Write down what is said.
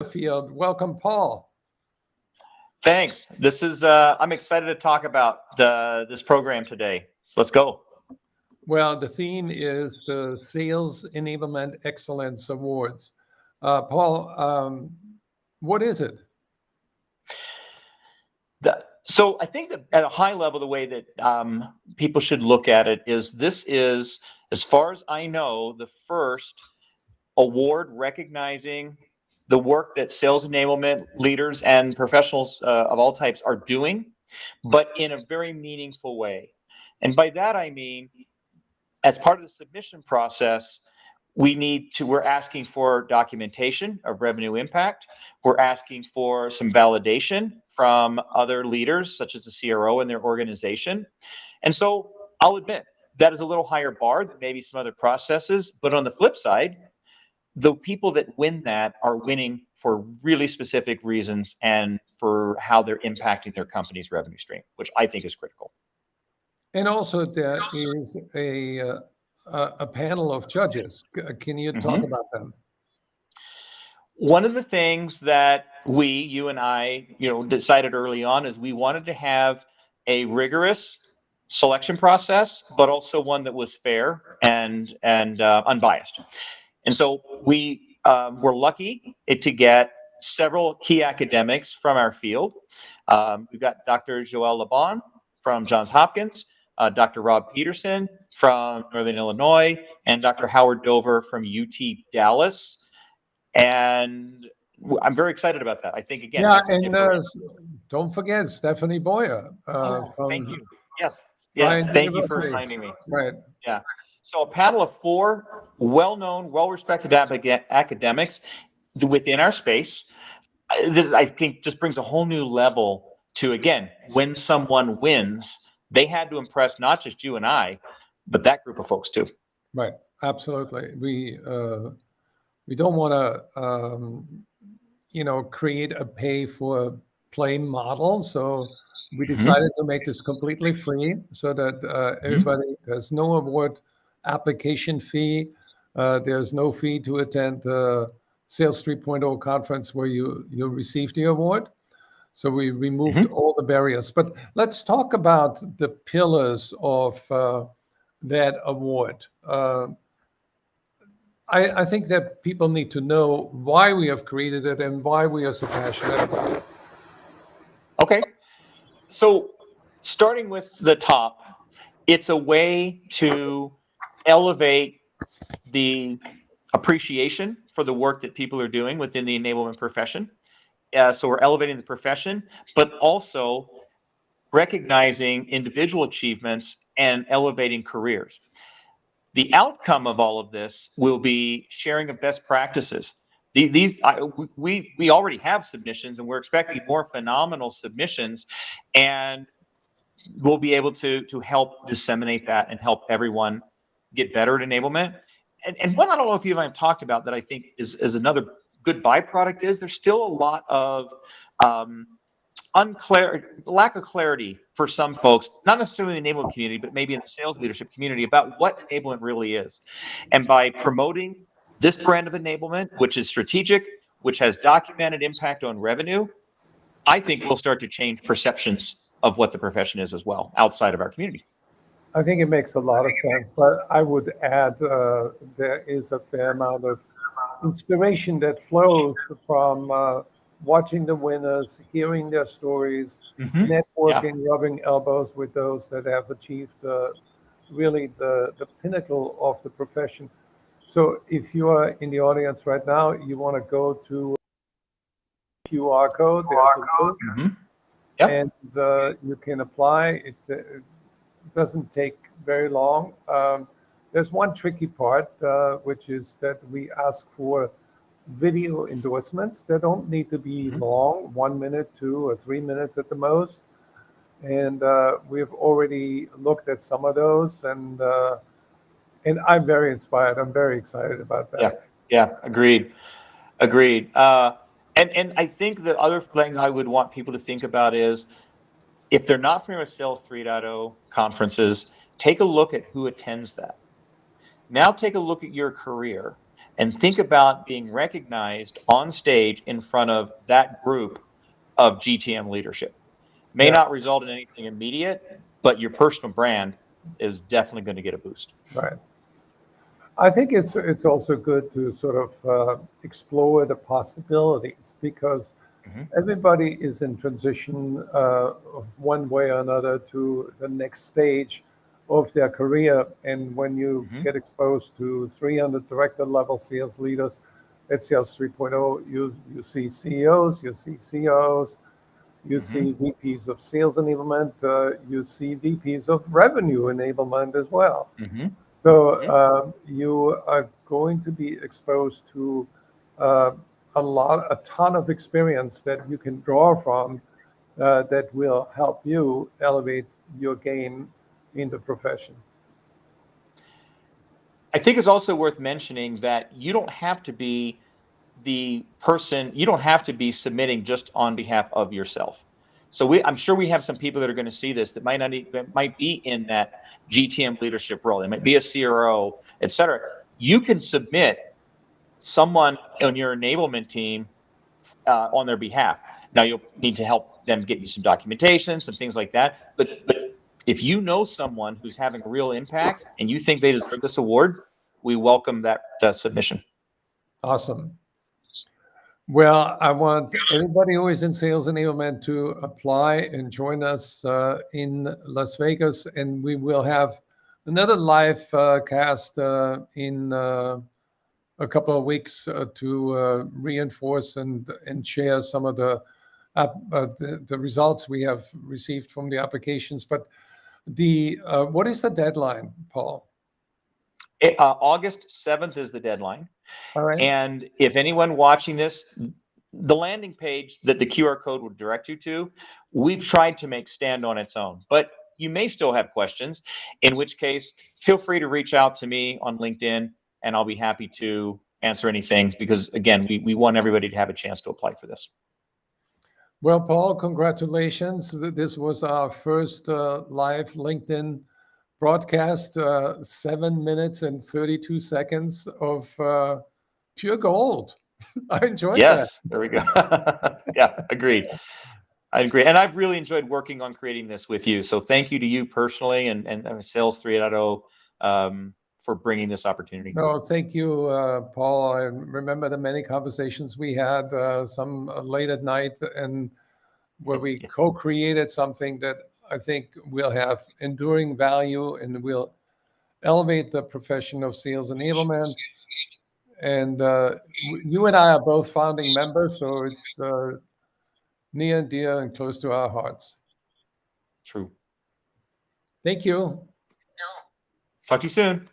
Butterfield. Welcome, Paul. Thanks. This is I'm excited to talk about this program today. So let's go. Well, the theme is the Sales Enablement Excellence Awards. Paul, what is it? So I think that at a high level, the way that people should look at it is this is, as far as I know, the first award recognizing the work that sales enablement leaders and professionals of all types are doing, but in a very meaningful way. And by that, I mean, as part of the submission process, we're asking for documentation of revenue impact. We're asking for some validation from other leaders, such as the CRO and their organization. And so I'll admit that is a little higher bar than maybe some other processes. But on the flip side, the people that win that are winning for really specific reasons and for how they're impacting their company's revenue stream, which I think is critical. And also, there is a panel of judges. Can you talk about them? One of the things that you and I, decided early on is we wanted to have a rigorous selection process, but also one that was fair and unbiased. And so we were lucky to get several key academics from our field. We've got Dr. Joel Laban from Johns Hopkins, Dr. Rob Peterson from Northern Illinois, and Dr. Howard Dover from UT Dallas. And I'm very excited about that. I think, again, don't forget Stephanie Boyer. Thank you. Yes. Thank you for reminding me. Right. Yeah. So a panel of 4 well-known, well-respected academics within our space that I think just brings a whole new level to, again, when someone wins, they had to impress not just you and I, but that group of folks too. Right. Absolutely. We don't want to, create a pay-for-play model. So we decided to make this completely free so that everybody, there's no award application fee. There's no fee to attend the Sales 3.0 conference where you receive the award. So we removed all the barriers. But let's talk about the pillars of that award. I think that people need to know why we have created it and why we are so passionate about it. Okay. So starting with the top, it's a way to elevate the appreciation for the work that people are doing within the enablement profession. So we're elevating the profession, but also recognizing individual achievements and elevating careers. The outcome of all of this will be sharing of best practices. We already have submissions, and we're expecting more phenomenal submissions, and we'll be able to help disseminate that and help everyone get better at enablement. And what I don't know if you and I have talked about that I think is another good byproduct is there's still a lot of lack of clarity for some folks, not necessarily in the enablement community, but maybe in the sales leadership community about what enablement really is. And by promoting this brand of enablement, which is strategic, which has documented impact on revenue, I think we'll start to change perceptions of what the profession is as well outside of our community. I think it makes a lot of sense, but I would add there is a fair amount of inspiration that flows from watching the winners, hearing their stories, networking, rubbing elbows with those that have achieved really the pinnacle of the profession. So if you are in the audience right now, you want to go to QR code, there's a link, and you can apply. It doesn't take very long. There's one tricky part, which is that we ask for video endorsements. They don't need to be long, 1 minute, 2 or 3 minutes at the most. And we've already looked at some of those, and I'm very inspired. I'm very excited about that. Yeah, agreed. And I think the other thing I would want people to think about is, if they're not familiar with Sales 3.0 conferences, take a look at who attends that. Now take a look at your career and think about being recognized on stage in front of that group of GTM leadership. May Yeah. not result in anything immediate, but your personal brand is definitely going to get a boost. Right. I think it's also good to sort of explore the possibilities, because Mhm. everybody is in transition of one way or another to the next stage of their career. And when you Mhm. get exposed to 300 director level sales leaders at Sales 3.0, you see CEOs, you see COOs, you see Mhm. VPs of sales enablement, you see VPs of revenue enablement as well. Mhm. So Mhm. you are going to be exposed to uh, a ton of experience that you can draw from that will help you elevate your game in the profession. I think it's also worth mentioning that you don't have to be the person, you don't have to be submitting just on behalf of yourself. So I'm sure we have some people that are going to see this that might not that might be in that GTM leadership role. They might be a CRO, et cetera. You can submit someone on your enablement team on their behalf. Now you'll need to help them get you some documentation, some things like that. But if you know someone who's having a real impact and you think they deserve this award, we welcome that submission. Awesome. Well, I want everybody who is in sales enablement to apply and join us in Las Vegas, and we will have another live cast in a couple of weeks to reinforce and share some of the results we have received from the applications. But the what is the deadline, Paul? August 7th is the deadline. All right. And if anyone watching this, the landing page that the QR code would direct you to, we've tried to make stand on its own. But you may still have questions, in which case, feel free to reach out to me on LinkedIn, and I'll be happy to answer anything, because, again, we want everybody to have a chance to apply for this. Well, Paul, congratulations. This was our first live LinkedIn broadcast, 7 minutes and 32 seconds of pure gold. I enjoyed that. Yes, there we go. Yeah, agreed. I agree. And I've really enjoyed working on creating this with you. So thank you to you personally and Sales 3.0 for bringing this opportunity. No, thank you, Paul. I remember the many conversations we had, some late at night, and where we Yeah. co-created something that I think will have enduring value and will elevate the profession of sales enablement. And you and I are both founding members, so it's near and dear and close to our hearts. True. Thank you. Talk to you soon.